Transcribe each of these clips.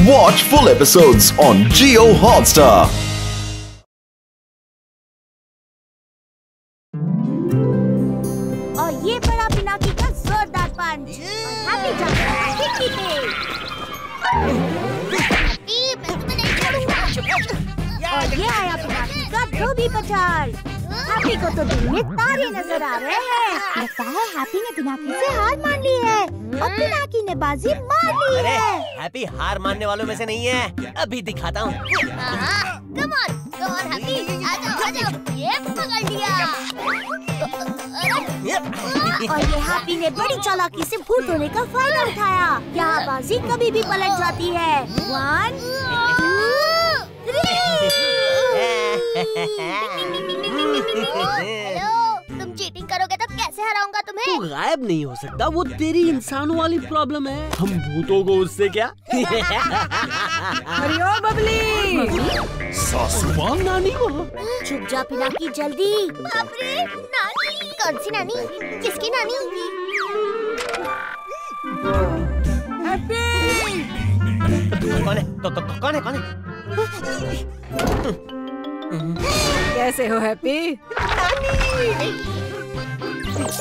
Watch full episodes on Jio Hotstar. और ये पड़ा पिनाकी का जोरदार पंच और हैप्पी जाता है खिड़की पे। मैं तुम्हें नहीं छोड़ूंगा। और ये आया पिनाकी का धोबी पछाड़। हैप्पी को तो दिन में तारे नजर आ रहे हैं। लगता है हैप्पी ने पिनाकी से हार मान ली है और पिनाकी ने बाजी मार ली है। हैप्पी हार मानने वालों में से नहीं है, अभी दिखाता हूँ। कम ऑन हैप्पी, आ जाओ, ये पकड़ लिया। और ये हैप्पी ने बड़ी चालाकी से भूत होने का फायदा उठाया। यहाँ बाजी कभी भी पलट जाती है। 1, 2, 3। हेलो, तुम चीटिंग करोगे तो कैसे हराऊंगा तुम्हें? तू गायब नहीं हो सकता, वो तेरी इंसानों वाली प्रॉब्लम है। हम भूतों को उससे क्या? अरे ओ बबली, सासू माँ, नानी को चुप जा पिनाकी, जल्दी। बाप रे, नानी? कौन सी नानी? किसकी नानी? हैप्पी। कौन है? कौन है? कौन है? कैसे हो हैप्पी?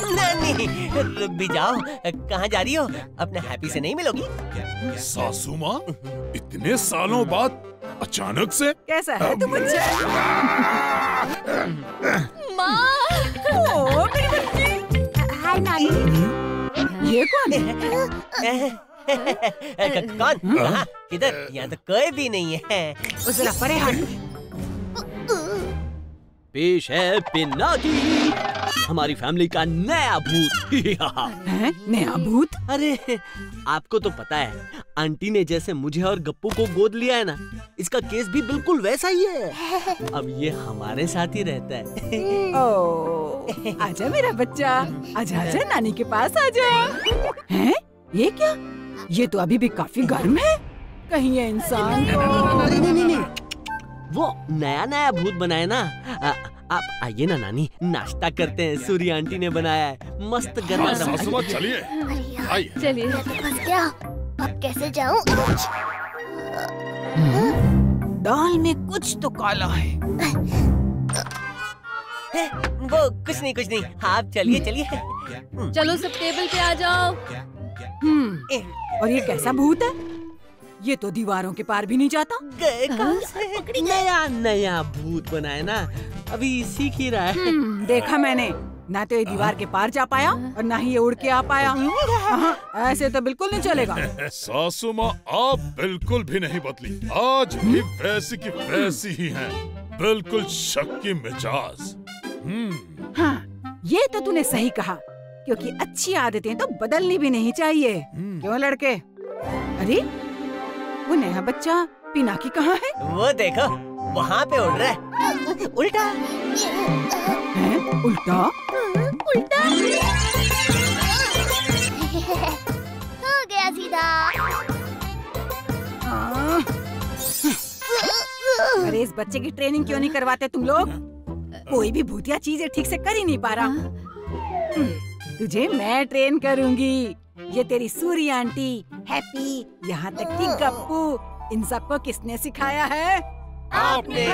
नानी, रुक भी जाओ। कहाँ जा रही हो? अपने हैप्पी से नहीं मिलोगी? सासू माँ, इतने सालों बाद अचानक से? कैसा है तुम अच्छा? माँ, ओ मेरी बच्ची। हाय नानी। ये कौन है? कौन? कहाँ? किधर? यहाँ तो कोई भी नहीं है। वो जरा परे हट। पेश है पिनाकी, हमारी फैमिली का नया भूत। हैं? नया भूत? अरे आपको तो पता है, आंटी ने जैसे मुझे और गप्पू को गोद लिया है ना, इसका केस भी बिल्कुल वैसा ही है। अब ये हमारे साथ ही रहता है। ओ, आजा मेरा बच्चा, आजा नानी के पास आजा। हैं? ये क्या? ये तो अभी भी काफी गर्म है। कहीं ये इंसान नहीं, वो नया भूत बनाया ना। आप आइए ना नानी, नाश्ता करते हैं। सूर्य आंटी ने बनाया है, मस्त गर्मा गर्म। चलिए। चलिए। फंस गया, अब कैसे जाऊं? दाल में कुछ तो काला है। वो कुछ नहीं। आप चलिए। चलो सब टेबल पे आ जाओ। और ये कैसा भूत है? ये तो दीवारों के पार भी नहीं जाता। नया भूत बनाया ना, अभी सीख ही रहा है। देखा मैंने, ना तो ये दीवार के पार जा पाया और ना ही ये उड़ के आ पाया। ऐसे तो बिल्कुल नहीं चलेगा। सासू माँ, आप बिल्कुल भी नहीं बदली, आज भी वैसी की वैसी ही हैं, बिल्कुल शक की मिजाज। हाँ, ये तो तूने सही कहा, क्योंकि अच्छी आदतें तो बदलनी भी नहीं चाहिए। क्यों लड़के? अरे वो नया बच्चा पिनाकी कहाँ है? वो देखो, वहाँ पे उड़ रहा है। उल्टा हैं? उल्टा? हो गया सीधा। अरे इस बच्चे की ट्रेनिंग क्यों नहीं करवाते तुम लोग? कोई भी भूतिया चीजें ठीक से कर ही नहीं पा रहा। तुझे मैं ट्रेन करूंगी। ये तेरी सूरी आंटी, हैप्पी, यहाँ तक कि गप्पू, इन सबको किसने सिखाया है? आपने।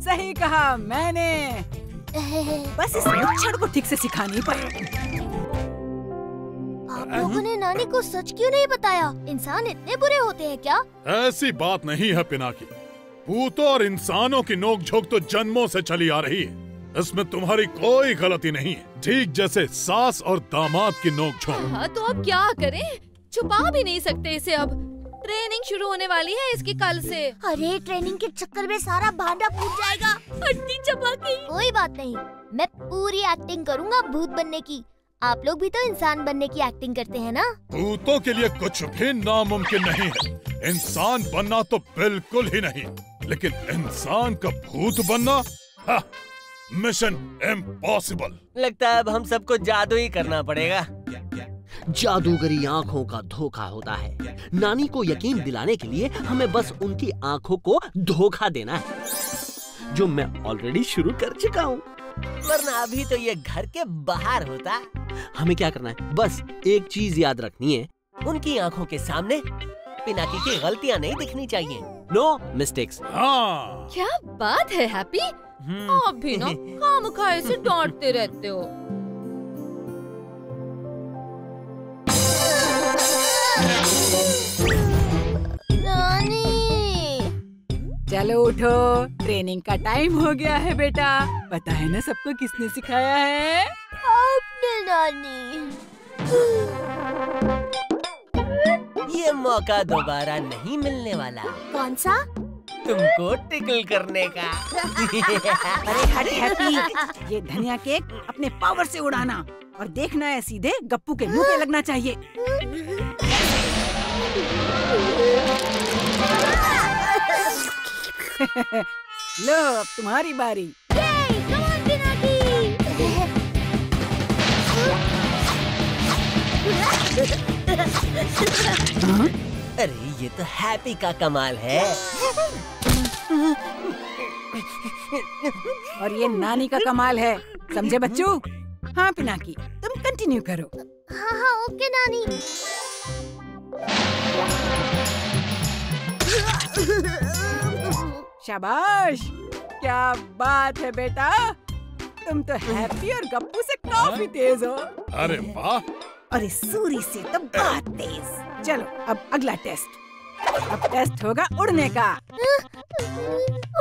सही कहा, मैंने। बस इस मच्छर को ठीक से सिखा नहीं पाया। आप लोगों ने नानी को सच क्यों नहीं बताया? इंसान इतने बुरे होते हैं क्या? ऐसी बात नहीं है पिनाकी, भूतों और इंसानों की नोकझोंक तो जन्मों से चली आ रही है। इसमें तुम्हारी कोई गलती नहीं है, ठीक जैसे सास और दामाद की नोकझोंक। हाँ तो अब क्या करें? छुपा भी नहीं सकते इसे। अब ट्रेनिंग शुरू होने वाली है इसकी कल से। अरे ट्रेनिंग के चक्कर में सारा भांडा फूट जाएगा। हड्डी चबा के। कोई बात नहीं, मैं पूरी एक्टिंग करूंगा भूत बनने की। आप लोग भी तो इंसान बनने की एक्टिंग करते हैं ना? भूतों के लिए कुछ भी नामुमकिन नहीं है। इंसान बनना तो बिल्कुल ही नहीं, लेकिन इंसान का भूत बनना, मिशन इम्पॉसिबल। लगता है अब हम सबको जादू ही करना पड़ेगा। जादूगरी आँखों का धोखा होता है। नानी को यकीन दिलाने के लिए हमें बस उनकी आँखों को धोखा देना है, जो मैं ऑलरेडी शुरू कर चुका हूँ। वरना अभी तो ये घर के बाहर होता। हमें क्या करना है? बस एक चीज याद रखनी है, उनकी आँखों के सामने पिनाकी की गलतियाँ नहीं दिखनी चाहिए। No mistakes. हाँ। क्या बात है हैप्पी, आप भी ना खामखाए से डांटते रहते हो। चलो उठो, ट्रेनिंग का टाइम हो गया है बेटा। पता है ना सबको किसने सिखाया है? आपने नानी। ये मौका दोबारा नहीं मिलने वाला। कौन सा? तुमको टिकल करने का। अरे हट हैप्पी, ये धनिया केक अपने पावर से उड़ाना और देखना है सीधे गप्पू के मुंह पे लगना चाहिए। लो अब तुम्हारी बारी। अरे ये तो हैप्पी का कमाल है। और ये नानी का कमाल है, समझे बच्चों? हाँ पिनाकी, तुम कंटिन्यू करो। हाँ हाँ ओके नानी। शाबाश, क्या बात है बेटा, तुम तो हैप्पी और गप्पू से काफी तेज हो। अरे वाह। और इस सूरी से तो बहुत तेज। चलो अब अगला टेस्ट। अब टेस्ट होगा उड़ने का।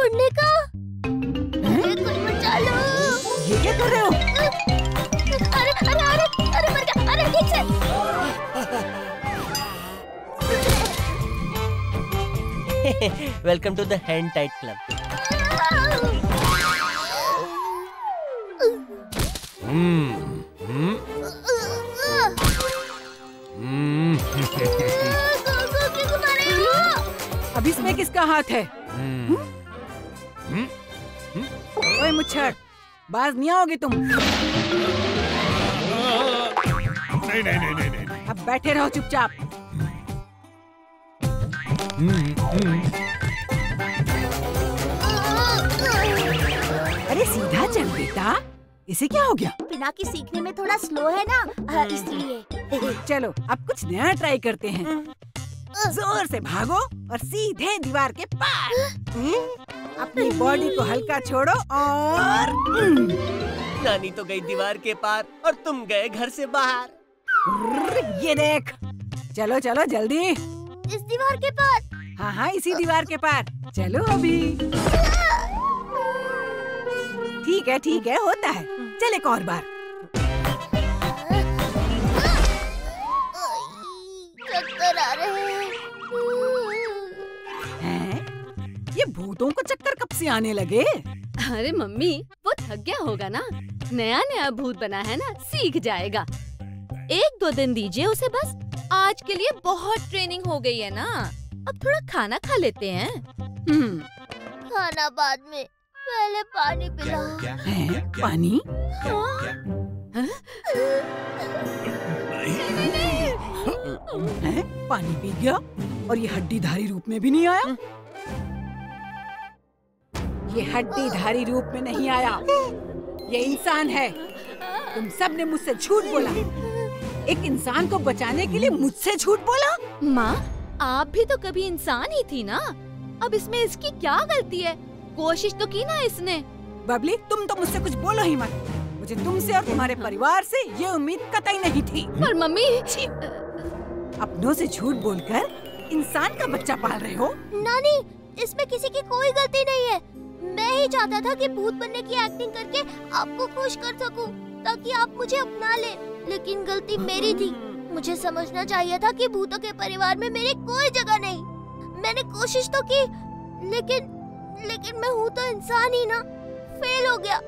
उड़ने का? कुछ बचा लो। ये क्या कर रहे हो? अरे अरे अरे अरे मर गया। अरे ठीक से। Welcome to the hand tight club. अब इसमें किसका हाथ है? ओए मुच्छर, बाज नहीं आओगे तुम। नहीं नहीं नहीं नहीं नहीं। अब बैठे रहो चुपचाप। अरे सीधा चल बेटा, इसे क्या हो गया? पिनाकी सीखने में थोड़ा स्लो है ना, इसलिए। चलो अब कुछ नया ट्राई करते हैं। जोर से भागो और सीधे दीवार के पार। अपनी बॉडी को हल्का छोड़ो और नानी तो गई दीवार के पार और तुम गए घर से बाहर। ये देख, चलो चलो जल्दी। इस दीवार के पार? हाँ हाँ इसी दीवार के पार। चलो अभी। ठीक है होता है। चल एक और बार। चक्कर आ रहे हैं? ये भूतों को चक्कर कब से आने लगे? अरे मम्मी, वो थक गया होगा ना, नया नया भूत बना है ना, सीख जाएगा। 1-2 दिन दीजिए उसे बस। आज के लिए बहुत ट्रेनिंग हो गई है ना, अब थोड़ा खाना खा लेते हैं। खाना बाद में, पहले पानी पिलाओ। हैं? पानी? हैं? पानी पी गया और ये हड्डीधारी रूप में भी नहीं आया। ये हड्डीधारी रूप में नहीं आया, ये इंसान है। तुम सब ने मुझसे झूठ बोला। एक इंसान को बचाने के लिए मुझसे झूठ बोला। माँ, आप भी तो कभी इंसान ही थी ना, अब इसमें इसकी क्या गलती है? कोशिश तो की ना इसने। बबली, तुम तो मुझसे कुछ बोलो ही मत। मुझे तुमसे और तुम्हारे परिवार से ये उम्मीद कतई नहीं थी। पर मम्मी, अपनों से झूठ बोलकर इंसान का बच्चा पाल रहे हो। नानी, इसमें किसी की कोई गलती नहीं है। मैं ही चाहता था कि भूत बनने की एक्टिंग करके आपको खुश कर सकूं, ताकि आप मुझे अपना ले। लेकिन गलती मेरी थी। मुझे समझना चाहिए था कि भूतों के परिवार में मेरी कोई जगह नहीं। मैंने कोशिश तो की, लेकिन मैं हूँ तो इंसान ही ना। फेल हो गया।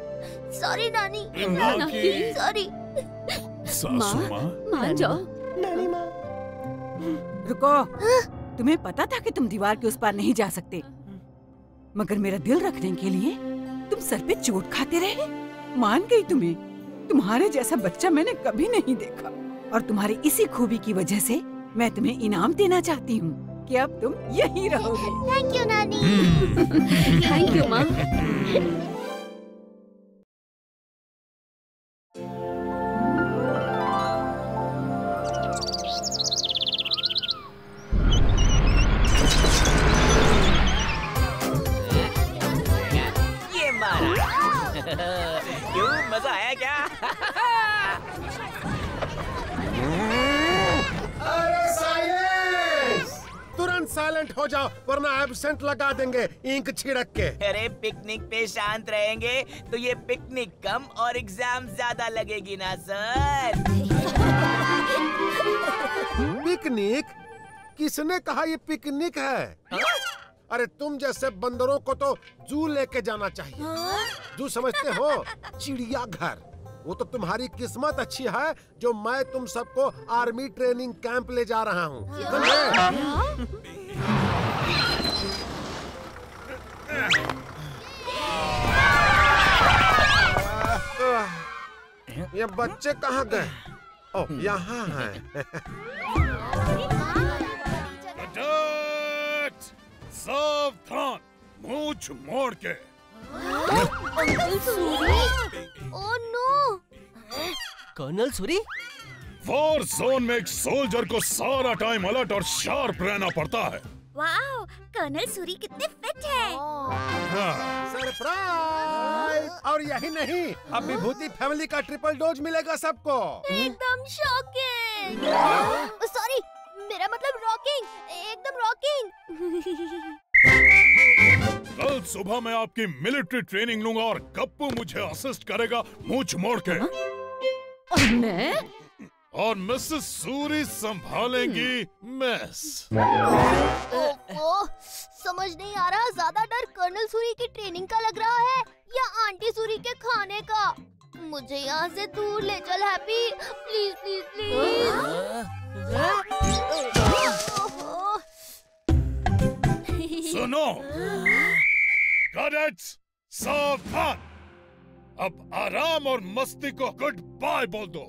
सॉरी नानी। सॉरी। सासू माँ, मान जाओ। नानी माँ। रुको, तुम्हें पता था कि तुम दीवार के उस पार नहीं जा सकते, मगर मेरा दिल रखने के लिए तुम सर पे चोट खाते रहे। मान गई तुम्हें। तुम्हारे जैसा बच्चा मैंने कभी नहीं देखा, और तुम्हारी इसी खूबी की वजह से मैं तुम्हें इनाम देना चाहती हूँ कि अब तुम यहीं रहोगे। थैंक यू नानी। थैंक यू माँ। तुरंत साइलेंट हो जाओ वरना एब्सेंट लगा देंगे इंक छिड़क के। अरे पिकनिक पे शांत रहेंगे तो ये पिकनिक कम और एग्जाम ज्यादा लगेगी ना सर। पिकनिक? किसने कहा ये पिकनिक है? अरे तुम जैसे बंदरों को तो जू लेके जाना चाहिए। जू समझते हो? चिड़ियाघर। वो तो तुम्हारी किस्मत अच्छी है जो मैं तुम सबको आर्मी ट्रेनिंग कैंप ले जा रहा हूँ। ये बच्चे कहाँ गए? ओ, यहाँ हैं। सावधान, मूंछ मोड़ के। Oh no! Colonel Suri? War zone में एक सोल्जर को सारा टाइम अलर्ट और शार्प रहना पड़ता है। वाओ, कर्नल सूरी कितने फिट हैं। सरप्राइज! और यही नहीं, अब विभूति फैमिली का ट्रिपल डोज मिलेगा सबको। एकदम शॉकिंग। सॉरी, मेरा मतलब रॉकिंग, एकदम रॉकिंग। कल सुबह मैं आपकी मिलिट्री ट्रेनिंग लूंगा और गप्पू मुझे असिस्ट करेगा मूंछ मोड़ के। और मैं? और मिसेस सूरी संभालेंगी मेस। ओह, समझ नहीं आ रहा, ज्यादा डर कर्नल सूरी की ट्रेनिंग का लग रहा है या आंटी सूरी के खाने का। मुझे यहाँ से दूर ले चल हैप्पी, प्लीज प्लीज प्लीज। सुनो कैडेट्स, सावधान। अब आराम और मस्ती को गुड बाय बोल दो।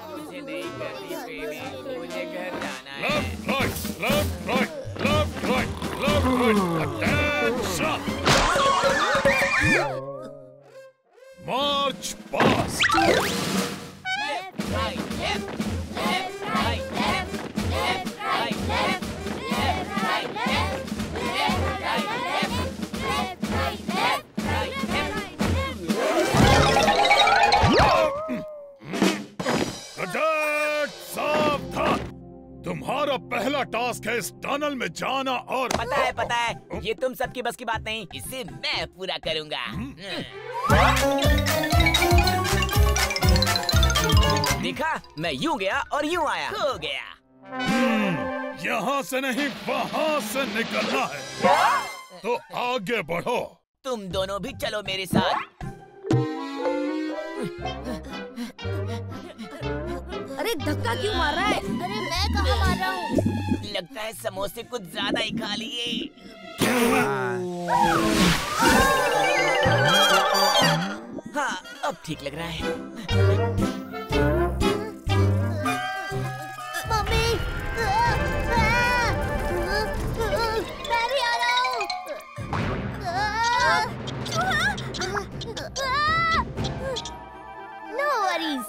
मुझे नहीं करनी ट्रेनिंग, मुझे घर जाना है। Left right, left right, left right, left right, attention. March past. Left right left, left right left, left right left, left right left, left right left, left right left, right left. Cadet सावधान। तुम्हारा पहला task है इस tunnel में जाना और पता है, ये तुम सबकी बस की बात नहीं, इसे मैं पूरा करूंगा। देखा, मैं यूं गया और यूं आया, हो गया। यहाँ से नहीं वहाँ से निकलना है, तो आगे बढ़ो। तुम दोनों भी चलो मेरे साथ। अरे धक्का क्यों मार रहा है? अरे मैं कहाँ मार रहा हूँ? लगता है समोसे कुछ ज्यादा ही खा लिए। हाँ, अब ठीक लग रहा है। मम्मी, मैं भी आ रहा हूँ। No worries.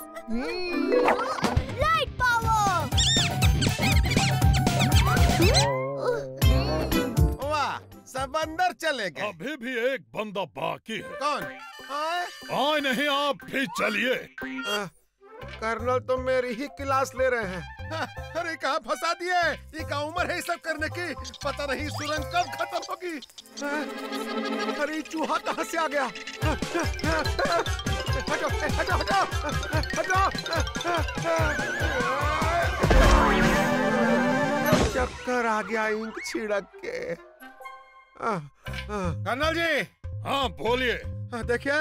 Light power. वाह, सब अंदर चले गए। अभी भी एक बंदा बाकी है। कौन? आए नहीं, आप भी चलिए। कर्नल तो मेरी ही क्लास ले रहे हैं। अरे कहाँ फंसा दिए? ये क्या उम्र है ये सब करने की? पता नहीं सुरंग कब खत्म होगी। अरे चूहा कहाँ से आ गया? हटो हटो हटो हटो। चक्कर आ गया इंक छिड़क के। कर्नल जी। हाँ बोलिए। देखिए,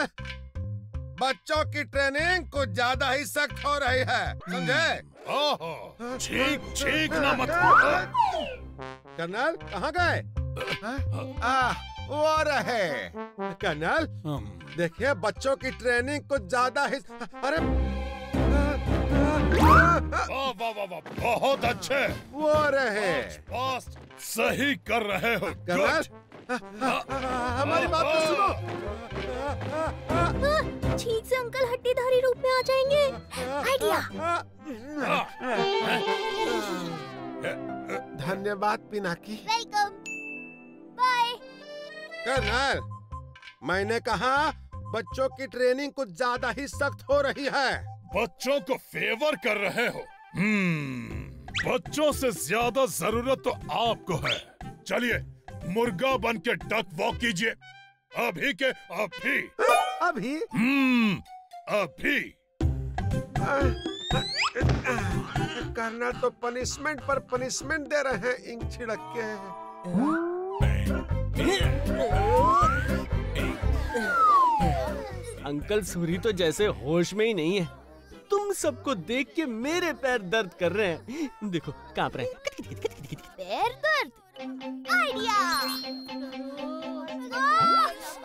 बच्चों की ट्रेनिंग कुछ ज्यादा ही सख्त हो रही है, समझे? ओहो, ठीक ना मत। कर्नल कहाँ गए? वो रहे। कर्नल देखिए, बच्चों की ट्रेनिंग कुछ ज्यादा ही। अरे वाह वाह वाह वाह, बहुत अच्छे। वो रहे। फास्ट सही कर रहे हो। कर्नल हमारी बात तो सुनो। ठीक से अंकल हट्टीधारी रूप में आ जाएंगे। आइडिया। धन्यवाद पिनाकी। वेलकम। बाय। कर्नल मैंने कहा बच्चों की ट्रेनिंग कुछ ज्यादा ही सख्त हो रही है। बच्चों को फेवर कर रहे हो। बच्चों से ज्यादा जरूरत तो आपको है। चलिए मुर्गा बन के डक वॉक कीजिए, अभी के अभी। अभी? अभी। करना तो पनिशमेंट पर पनिशमेंट दे रहे हैं इंक छिड़क के। अंकल सूरी तो जैसे होश में ही नहीं है। तुम सबको देख के मेरे पैर दर्द कर रहे हैं। देखो कांप रहे हैं। पैर दर्द? आइडिया!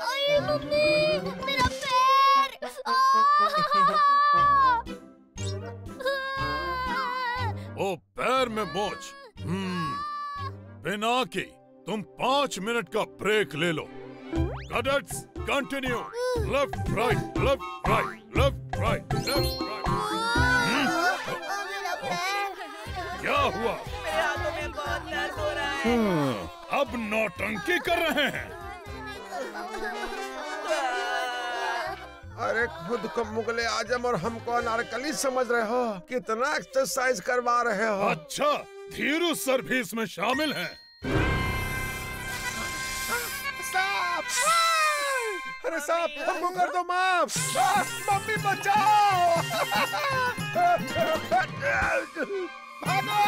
अरे मम्मी, मेरा पैर! ओ पैर में मोच। बिना की तुम 5 मिनट का ब्रेक ले लो। Cadets continue. Left right left right left right left right. क्या हुआ? मेरे हाथों में बहुत दर्द हो रहा है। अब नौटंकी कर रहे हैं। अरे खुद को मुगले आजम और हमको अनारकली समझ रहे हो? कितना एक्सरसाइज करवा रहे हो? अच्छा, धीरू सर भी इसमें शामिल हैं। अरे साहब, हमको कर दो माफ। मम्मी बचाओ! भागो!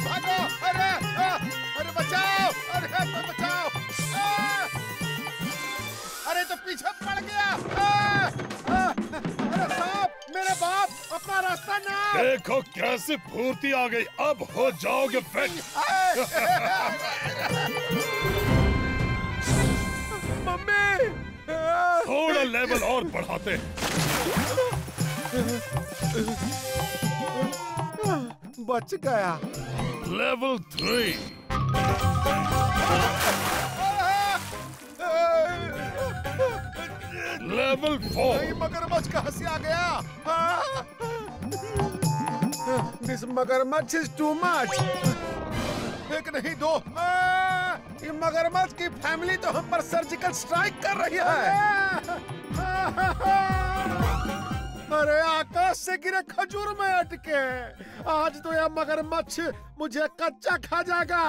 भागो! अरे बचाओ! अरे बचाओ! अरे तो पीछे पड़ गया। अरे साहब, मेरे बाप, अपना रास्ता ना। देखो कैसे फुर्ती आ गई। अब हो जाओगे फिट। मम्मी! थोड़ा लेवल और बढ़ाते हैं। बच गया। लेवल 3। लेवल 4। मगरमच्छ कहाँ से आ गया? This मगरमच्छ is too much। एक नहीं दो। ये मगरमच्छ की फैमिली तो हम पर सर्जिकल स्ट्राइक कर रही है। अरे आकाश से गिरे खजूर में अटके। आज तो यह मगरमच्छ मुझे कच्चा खा जाएगा।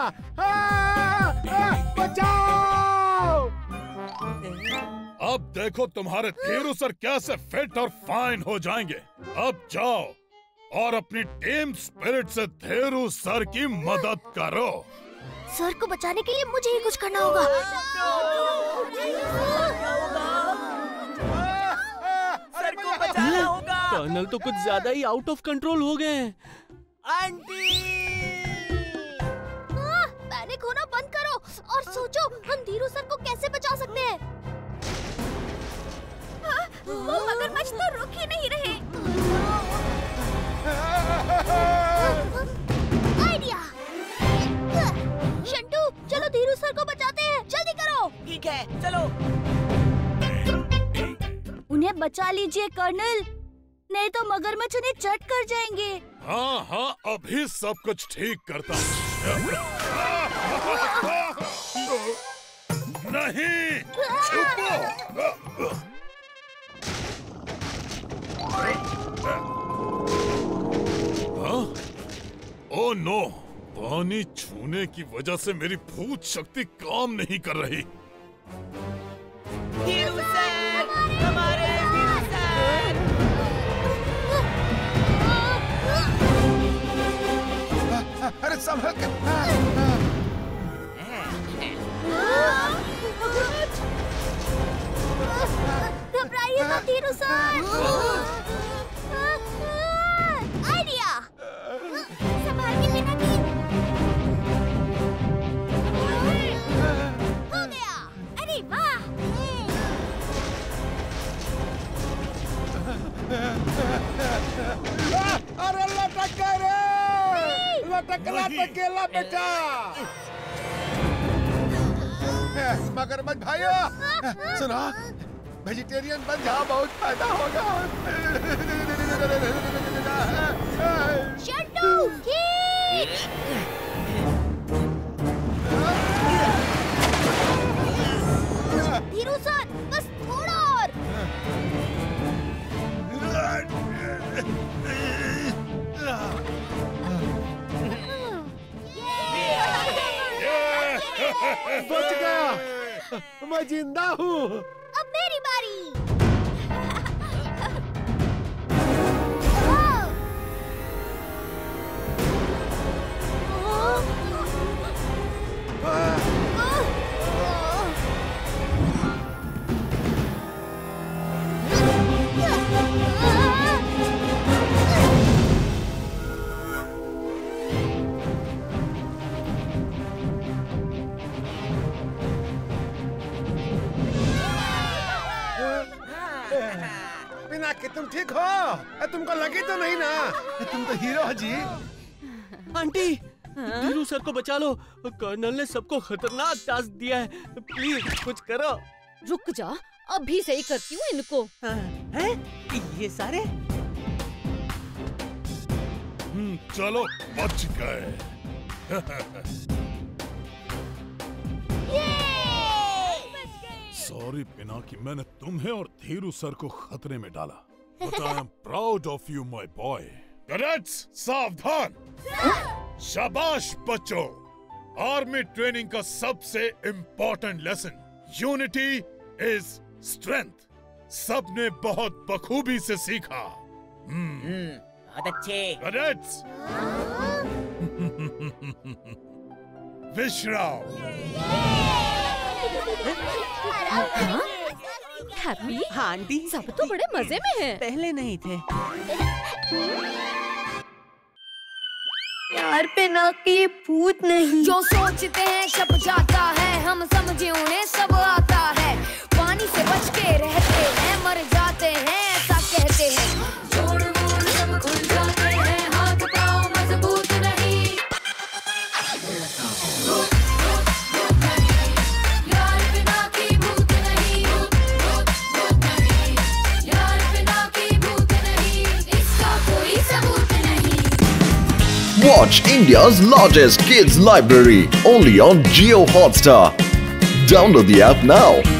बचाओ! अब देखो तुम्हारे धीरू सर कैसे फिट और फाइन हो जाएंगे। अब जाओ और अपनी टीम स्पिरिट से धीरू सर की मदद करो। सर को बचाने के लिए मुझे ही कुछ करना होगा। सर को बचाना होगा। कर्नल तो कुछ ज्यादा ही आउट ऑफ कंट्रोल हो गए हैं। आंटी! पैनिक होना बंद करो और सोचो हम धीरू सर को कैसे बचा सकते हैं। वो मगरमच्छ तो रुक ही नहीं रहे। आइडिया! शंटू, चलो धीरू सर को बचाते हैं। जल्दी करो। ठीक है, चलो। उन्हें बचा लीजिए कर्नल, नहीं तो मगरमच्छ उन्हें चट कर जाएंगे। हाँ हाँ, अभी सब कुछ ठीक करता हूँ। नहीं, छुपो। ओह नो, पानी छूने की वजह से मेरी भूत शक्ति काम नहीं कर रही। धीरू सर, हमारे धीरू सर। अरे संभल के। घबराइए मत धीरू सर। आइडिया! संभाल के बिना की। हो गया। अरे वाह! अरे लटक गए रे! लटक गेला बेटा। मगरमच्छ भाइयों, सुनो, वेजिटेरियन बन जाओ, बहुत फायदा होगा। शंटू, खींच! मैं जिंदा हूँ। अब मेरी बारी। पिनाकी तुम ठीक हो? तुमको लगी तो नहीं ना? तुम तो हीरो हो जी। आंटी, धीरू सर को बचा लो। कर्नल ने सबको खतरनाक टास्क दिया है, प्लीज कुछ करो। रुक जा, अभी से ही करती हूँ इनको। हैं? ये सारे? चलो बच गए। सॉरी पिनाकी, मैंने तुम्हें और धीरू सर को खतरे में डाला। But I am proud of you, my boy. Cadets, सावधान! शाबाश बच्चों! आर्मी ट्रेनिंग का सबसे important lesson, unity is strength. सबने बहुत बखूबी से सीखा। बहुत अच्छे। Cadets, विश्राम। हैप्पी, हाँ आंटी, सब तो बड़े मजे में हैं। पहले नहीं थे। यार पिनाकी भूत नहीं। जो सोचते हैं छप जाता है, हम समझे उन्हें सब आता है। पानी से बच के रहते हैं, मर जाते हैं ऐसा कहते हैं। जोड़ मोड़ सब खुल जाते हैं, हाथ पाँव मजबूत नहीं। यार पिनाकी भूत नहीं, यार पिनाकी भूत नहीं, इसका कोई सबूत नहीं। Watch India's largest kids library only on Jio Hotstar. Download the app now.